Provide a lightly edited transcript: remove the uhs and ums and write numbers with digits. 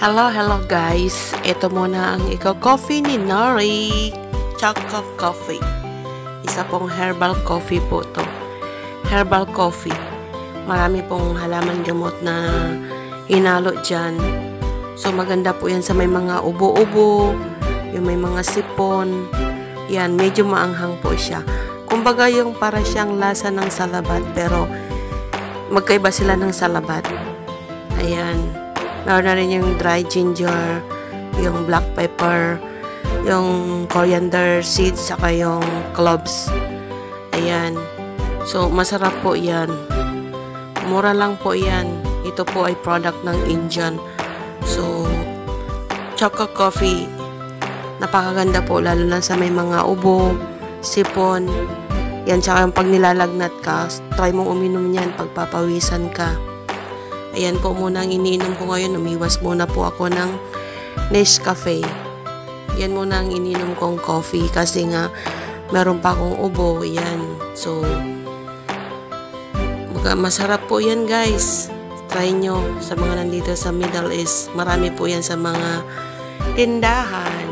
Hello guys. Ito muna ang coffee ni Nori. Choco coffee. Isa pong herbal coffee po to. Herbal coffee. Marami pong halaman gamot na hinalo dyan. So maganda po yan sa may mga ubo-ubo, yung may mga sipon. Yan, medyo maanghang po siya. Kumbaga yung para siyang lasa ng salabat, pero magkaiba sila ng salabat. Ayan. Meron na rin yung dry ginger, yung black pepper, yung coriander seeds, saka yung cloves. Ayan. So, masarap po yan. Mura lang po yan. Ito po ay product ng Indian. So, Choco coffee. Napakaganda po, lalo na sa may mga ubo, sipon. Yan, saka yung pag nilalagnat ka, try mong uminom yan pagpapawisan ka. Ayan po muna ang iniinom ko ngayon. Umiwas muna po ako ng Nescafe. Yan muna ang iniinom kong coffee kasi nga meron pa akong ubo. Yan. So, masarap po yan guys. Try nyo sa mga nandito sa Middle East. Marami po yan sa mga tindahan.